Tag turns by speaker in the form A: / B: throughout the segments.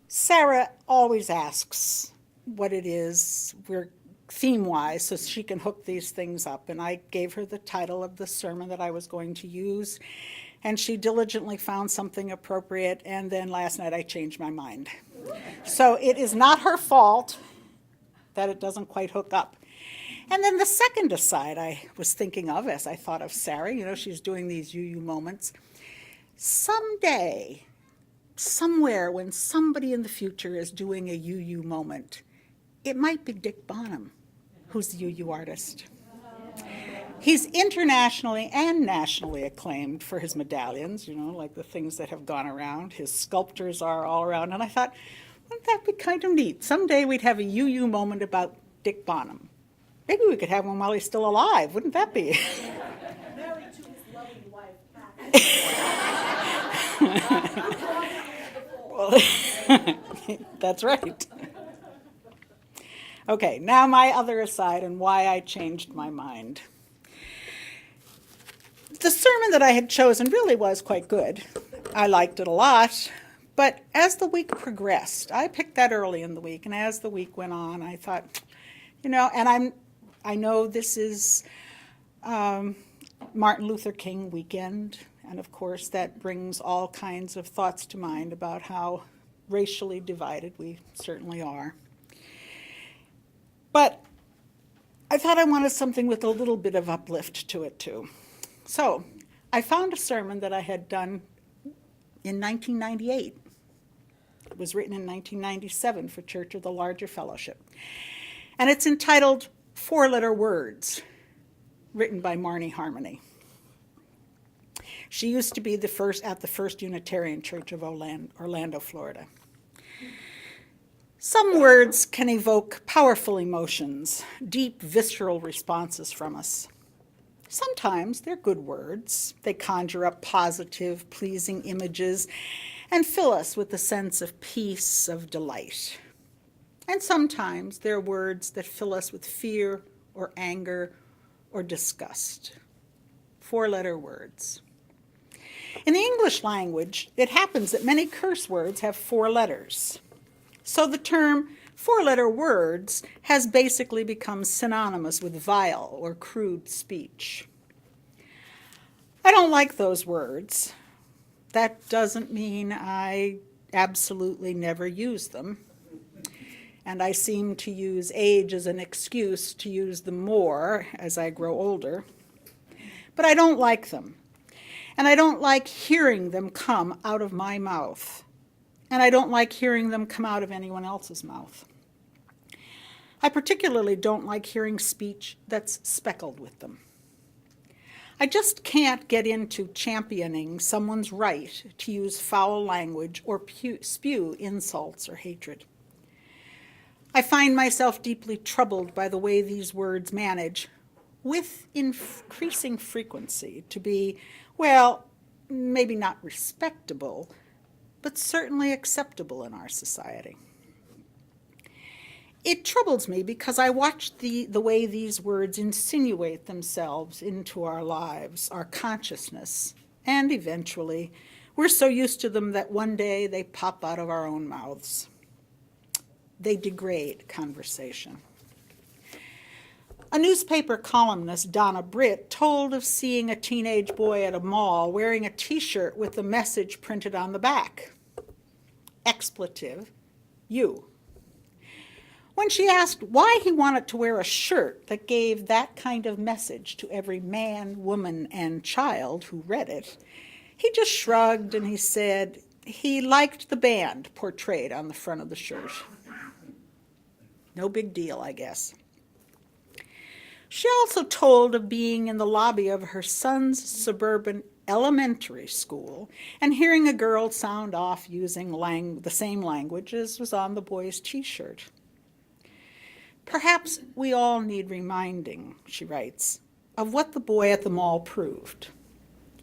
A: Sarah always asks what it is we're theme-wise so she can hook these things up. And I gave her the title of the sermon that I was going to use, and she diligently found something appropriate, and then last night I changed my mind. So it is not her fault that it doesn't quite hook up. And then the second aside I was thinking of as I thought of Sarah, she's doing these UU moments. Someday, somewhere, when somebody in the future is doing a UU moment, it might be Dick Bonham who's the UU artist. He's internationally and nationally acclaimed for his medallions, like the things that have gone around. His sculptures are all around. And I thought, wouldn't that be kind of neat? Someday we'd have a UU moment about Dick Bonham. Maybe we could have one while he's still alive. Wouldn't that be?
B: Married to his loving wife,
A: Well, that's right. Okay, now my other aside and why I changed my mind. The sermon that I had chosen really was quite good. I liked it a lot. But as the week progressed, I picked that early in the week, and as the week went on, I thought, and I know this is Martin Luther King weekend, and of course that brings all kinds of thoughts to mind about how racially divided we certainly are. But I thought I wanted something with a little bit of uplift to it too. So I found a sermon that I had done in 1998. It was written in 1997 for Church of the Larger Fellowship. And it's entitled Four-Letter Words, written by Marni Harmony. She used to be at the First Unitarian Church of Orlando, Florida. Some words can evoke powerful emotions, deep, visceral responses from us. Sometimes they're good words. They conjure up positive, pleasing images and fill us with a sense of peace, of delight. And sometimes they're words that fill us with fear or anger or disgust. Four-letter words. In the English language, it happens that many curse words have four letters. So the term four-letter words has basically become synonymous with vile or crude speech. I don't like those words. That doesn't mean I absolutely never use them. And I seem to use age as an excuse to use them more as I grow older. But I don't like them. And I don't like hearing them come out of my mouth. And I don't like hearing them come out of anyone else's mouth. I particularly don't like hearing speech that's speckled with them. I just can't get into championing someone's right to use foul language or spew insults or hatred. I find myself deeply troubled by the way these words manage, with increasing frequency, to be, well, maybe not respectable, but certainly acceptable in our society. It troubles me because I watch the way these words insinuate themselves into our lives, our consciousness, and eventually we're so used to them that one day they pop out of our own mouths. They degrade conversation. A newspaper columnist, Donna Britt, told of seeing a teenage boy at a mall wearing a T-shirt with the message printed on the back. Expletive, you. When she asked why he wanted to wear a shirt that gave that kind of message to every man, woman, and child who read it, he just shrugged and he said he liked the band portrayed on the front of the shirt. No big deal, I guess. She also told of being in the lobby of her son's suburban elementary school and hearing a girl sound off using the same language as was on the boy's T-shirt. Perhaps we all need reminding, she writes, of what the boy at the mall proved.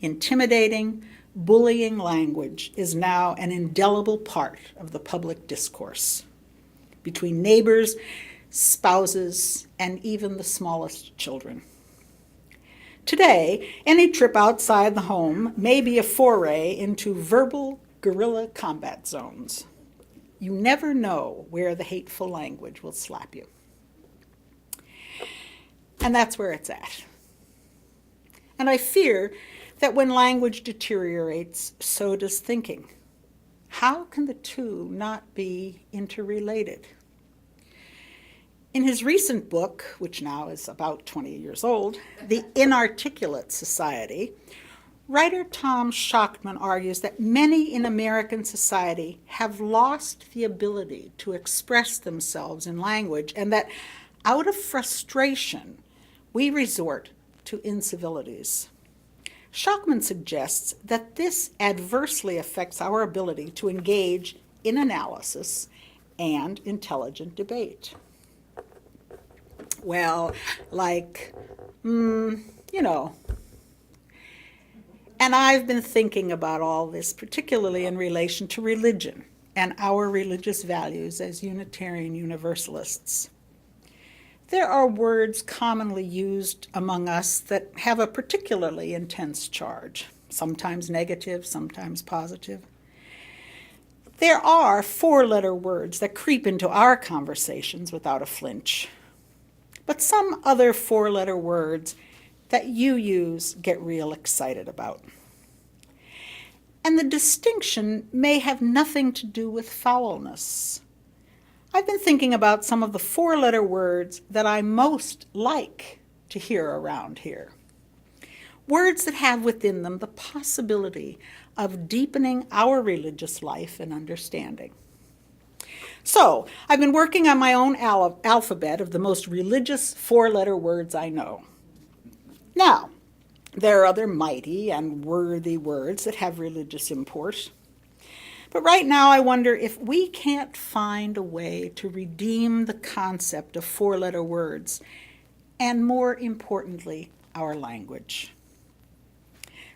A: Intimidating, bullying language is now an indelible part of the public discourse between neighbors, spouses, and even the smallest children. Today, any trip outside the home may be a foray into verbal guerrilla combat zones. You never know where the hateful language will slap you. And that's where it's at. And I fear that when language deteriorates, so does thinking. How can the two not be interrelated? In his recent book, which now is about 20 years old, The Inarticulate Society, writer Tom Schachtman argues that many in American society have lost the ability to express themselves in language, and that out of frustration, we resort to incivilities. Schachtman suggests that this adversely affects our ability to engage in analysis and intelligent debate. Well, And I've been thinking about all this, particularly in relation to religion and our religious values as Unitarian Universalists. There are words commonly used among us that have a particularly intense charge, sometimes negative, sometimes positive. There are four-letter words that creep into our conversations without a flinch. But some other four-letter words that you use get real excited about. And the distinction may have nothing to do with foulness. I've been thinking about some of the four-letter words that I most like to hear around here. Words that have within them the possibility of deepening our religious life and understanding. So, I've been working on my own alphabet of the most religious four-letter words I know. Now, there are other mighty and worthy words that have religious import. But right now I wonder if we can't find a way to redeem the concept of four-letter words, and more importantly, our language.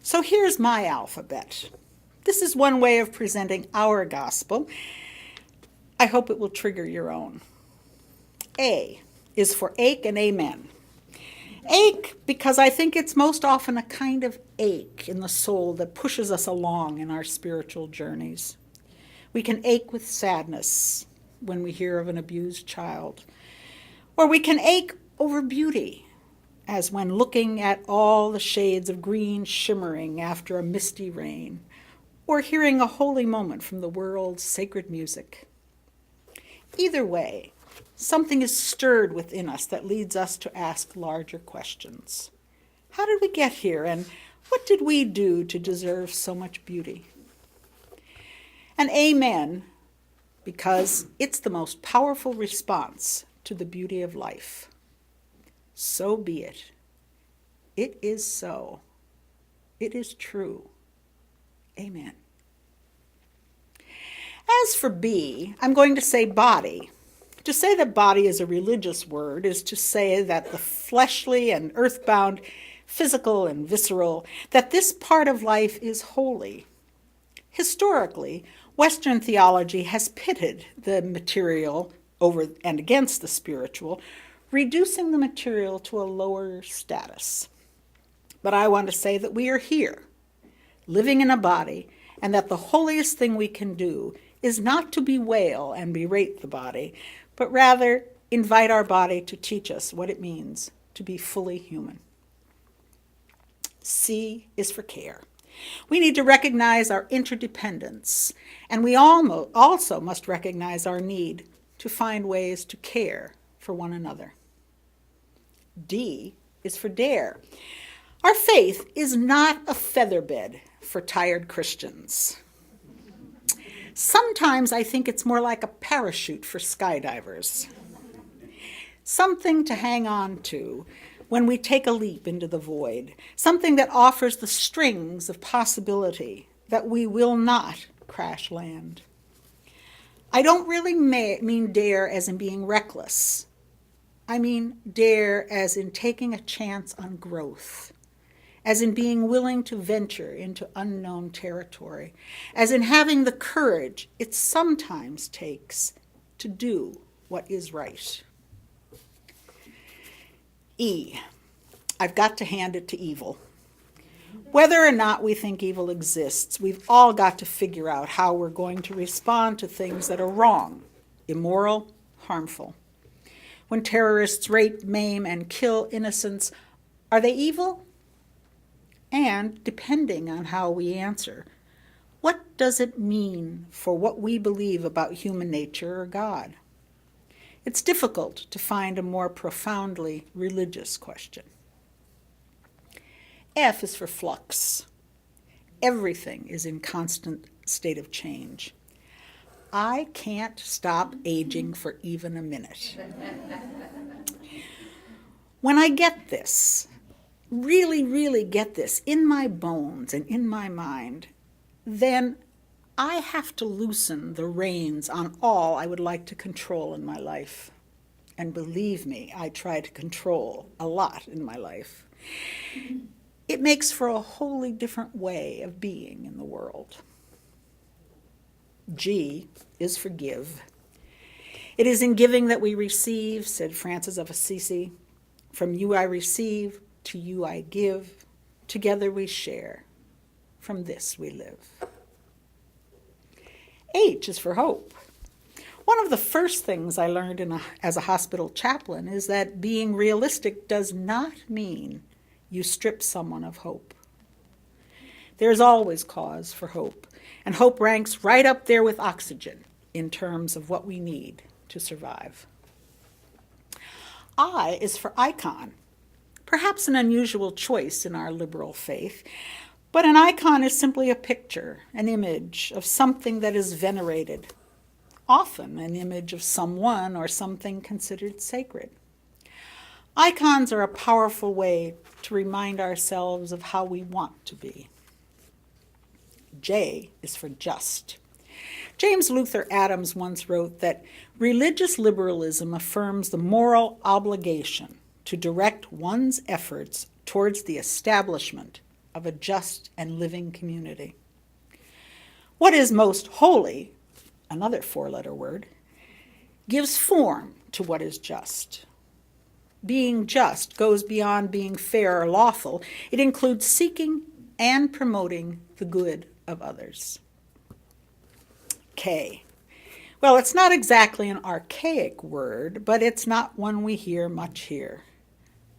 A: So here's my alphabet. This is one way of presenting our gospel. I hope it will trigger your own. A is for ache and amen. Ache because I think it's most often a kind of ache in the soul that pushes us along in our spiritual journeys. We can ache with sadness when we hear of an abused child. Or we can ache over beauty, as when looking at all the shades of green shimmering after a misty rain, or hearing a holy moment from the world's sacred music. Either way, something is stirred within us that leads us to ask larger questions. How did we get here, and what did we do to deserve so much beauty? And amen, because it's the most powerful response to the beauty of life. So be it. It is so. It is true. Amen. As for B, I'm going to say body. To say that body is a religious word is to say that the fleshly and earthbound, physical and visceral, that this part of life is holy. Historically, Western theology has pitted the material over and against the spiritual, reducing the material to a lower status. But I want to say that we are here, living in a body, and that the holiest thing we can do is not to bewail and berate the body, but rather invite our body to teach us what it means to be fully human. C is for care. We need to recognize our interdependence, and we also must recognize our need to find ways to care for one another. D is for dare. Our faith is not a featherbed for tired Christians. Sometimes I think it's more like a parachute for skydivers. Something to hang on to when we take a leap into the void, something that offers the strings of possibility that we will not crash land. I don't really mean dare as in being reckless. I mean dare as in taking a chance on growth, as in being willing to venture into unknown territory, as in having the courage it sometimes takes to do what is right. E, I've got to hand it to evil. Whether or not we think evil exists, we've all got to figure out how we're going to respond to things that are wrong, immoral, harmful. When terrorists rape, maim, and kill innocents, are they evil? And depending on how we answer, what does it mean for what we believe about human nature or God? It's difficult to find a more profoundly religious question. F is for flux. Everything is in constant state of change. I can't stop aging for even a minute. When I get this, really, really get this in my bones and in my mind, then I have to loosen the reins on all I would like to control in my life. And believe me, I try to control a lot in my life. It makes for a wholly different way of being in the world. G is for give. It is in giving that we receive, said Francis of Assisi. From you I receive, to you I give. Together we share. From this we live. H is for hope. One of the first things I learned as a hospital chaplain is that being realistic does not mean you strip someone of hope. There's always cause for hope, and hope ranks right up there with oxygen in terms of what we need to survive. I is for icon, perhaps an unusual choice in our liberal faith, but an icon is simply a picture, an image of something that is venerated, often an image of someone or something considered sacred. Icons are a powerful way to remind ourselves of how we want to be. J is for just. James Luther Adams once wrote that religious liberalism affirms the moral obligation to direct one's efforts towards the establishment of a just and living community. What is most holy, another four-letter word, gives form to what is just. Being just goes beyond being fair or lawful. It includes seeking and promoting the good of others. K. Well, it's not exactly an archaic word, but it's not one we hear much here.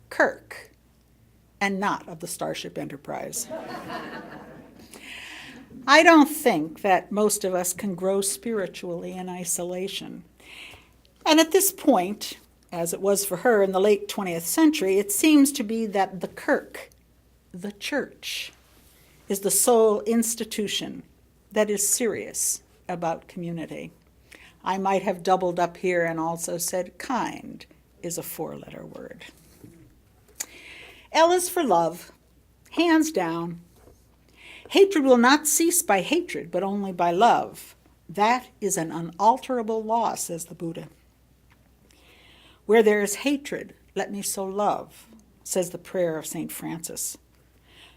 A: Kirk, and not of the Starship Enterprise. I don't think that most of us can grow spiritually in isolation. And at this point, as it was for her in the late 20th century, it seems to be that the Kirk, the church, is the sole institution that is serious about community. I might have doubled up here and also said kind is a four-letter word. L is for love, hands down. Hatred will not cease by hatred, but only by love. That is an unalterable law, says the Buddha. Where there is hatred, let me sow love, says the prayer of St. Francis.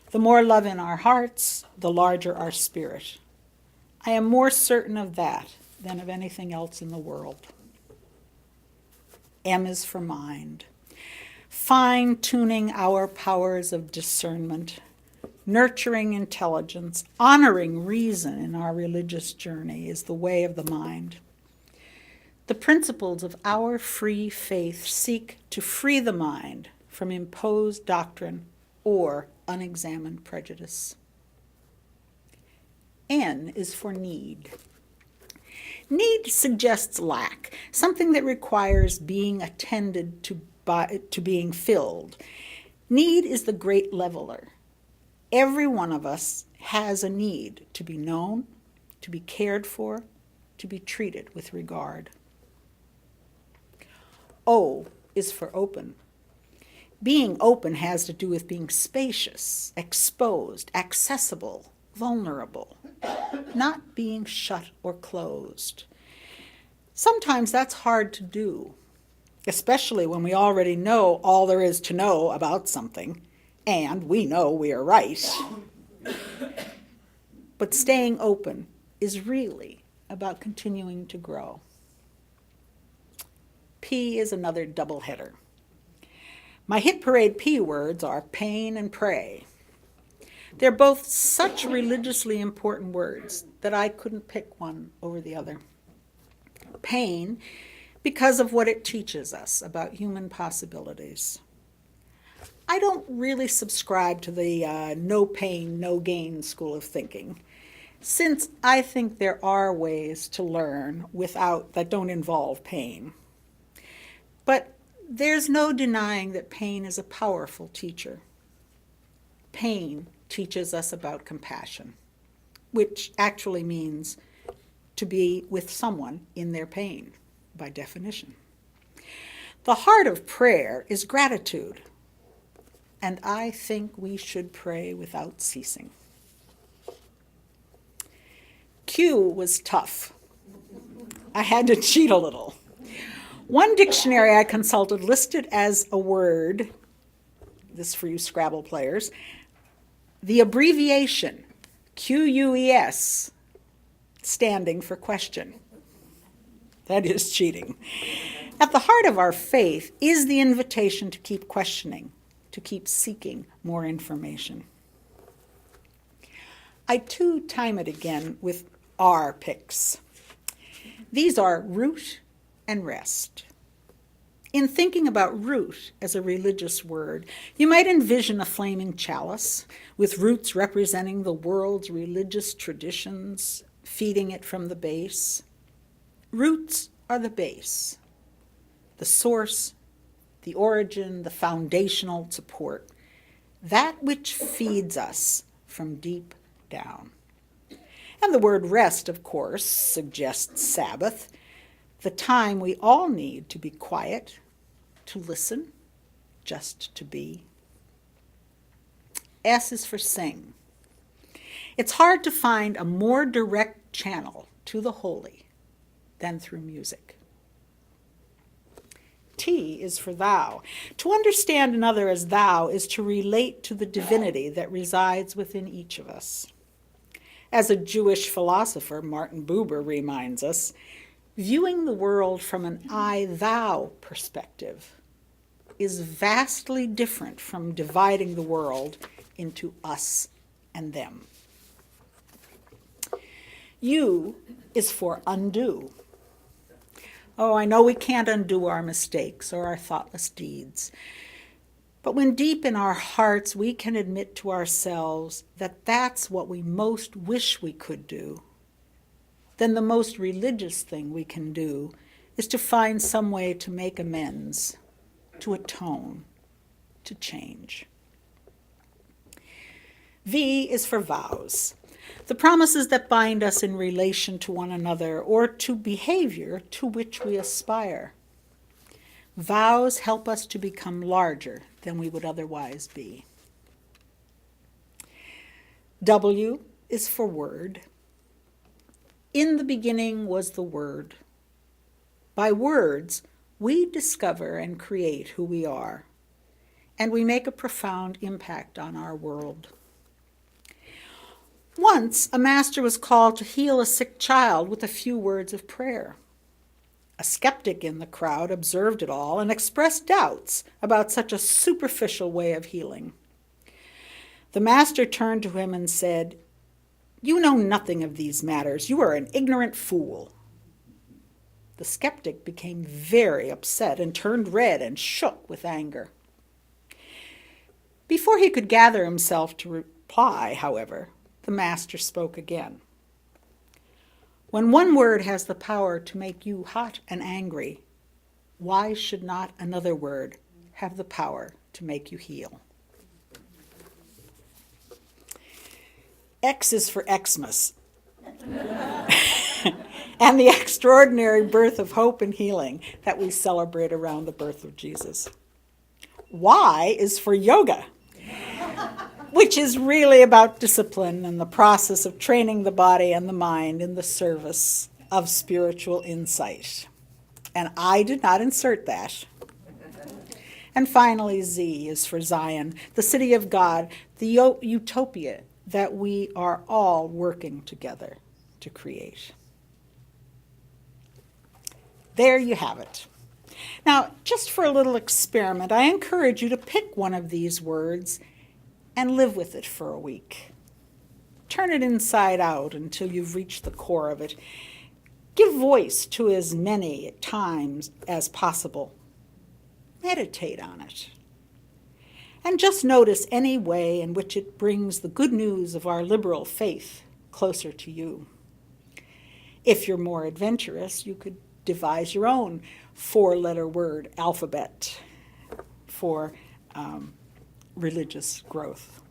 A: The more love in our hearts, the larger our spirit. I am more certain of that than of anything else in the world. M is for mind. Fine-tuning our powers of discernment, nurturing intelligence, honoring reason in our religious journey is the way of the mind. The principles of our free faith seek to free the mind from imposed doctrine or unexamined prejudice. N is for need. Need suggests lack, something that requires being attended to being filled. Need is the great leveler. Every one of us has a need to be known, to be cared for, to be treated with regard. O is for open. Being open has to do with being spacious, exposed, accessible, vulnerable, not being shut or closed. Sometimes that's hard to do, especially when we already know all there is to know about something, and we know we are right. But staying open is really about continuing to grow. P is another doubleheader. My hit parade P words are pain and pray. They're both such religiously important words that I couldn't pick one over the other. Pain, because of what it teaches us about human possibilities. I don't really subscribe to the no pain, no gain school of thinking, since I think there are ways to learn that don't involve pain. But there's no denying that pain is a powerful teacher. Pain teaches us about compassion, which actually means to be with someone in their pain, by definition. The heart of prayer is gratitude, and I think we should pray without ceasing. Q was tough. I had to cheat a little. One dictionary I consulted listed as a word, this for you Scrabble players, the abbreviation QUES, standing for question. That is cheating. At the heart of our faith is the invitation to keep questioning, to keep seeking more information. I too time it again with R picks. These are root and rest. In thinking about root as a religious word, you might envision a flaming chalice with roots representing the world's religious traditions, feeding it from the base. Roots are the base, the source, the origin, the foundational support, that which feeds us from deep down. And the word rest, of course, suggests Sabbath, the time we all need to be quiet, to listen, just to be. S is for sing. It's hard to find a more direct channel to the holy than through music. T is for thou. To understand another as thou is to relate to the divinity that resides within each of us. As a Jewish philosopher, Martin Buber, reminds us, viewing the world from an I-thou perspective is vastly different from dividing the world into us and them. U is for undo. Oh, I know we can't undo our mistakes or our thoughtless deeds. But when deep in our hearts we can admit to ourselves that that's what we most wish we could do, then the most religious thing we can do is to find some way to make amends, to atone, to change. V is for vows, the promises that bind us in relation to one another or to behavior to which we aspire. Vows help us to become larger than we would otherwise be. W is for word. In the beginning was the Word. By words, we discover and create who we are, and we make a profound impact on our world. Once, a master was called to heal a sick child with a few words of prayer. A skeptic in the crowd observed it all and expressed doubts about such a superficial way of healing. The master turned to him and said, "You know nothing of these matters. You are an ignorant fool." The skeptic became very upset and turned red and shook with anger. Before he could gather himself to reply, however, the master spoke again. When one word has the power to make you hot and angry, why should not another word have the power to make you heal? X is for Xmas, and the extraordinary birth of hope and healing that we celebrate around the birth of Jesus. Y is for yoga, which is really about discipline and the process of training the body and the mind in the service of spiritual insight. And I did not insert that. And finally, Z is for Zion, the city of God, the utopia that we are all working together to create. There you have it. Now, just for a little experiment, I encourage you to pick one of these words and live with it for a week. Turn it inside out until you've reached the core of it. Give voice to as many times as possible. Meditate on it. And just notice any way in which it brings the good news of our liberal faith closer to you. If you're more adventurous, you could devise your own 4-letter word alphabet for religious growth.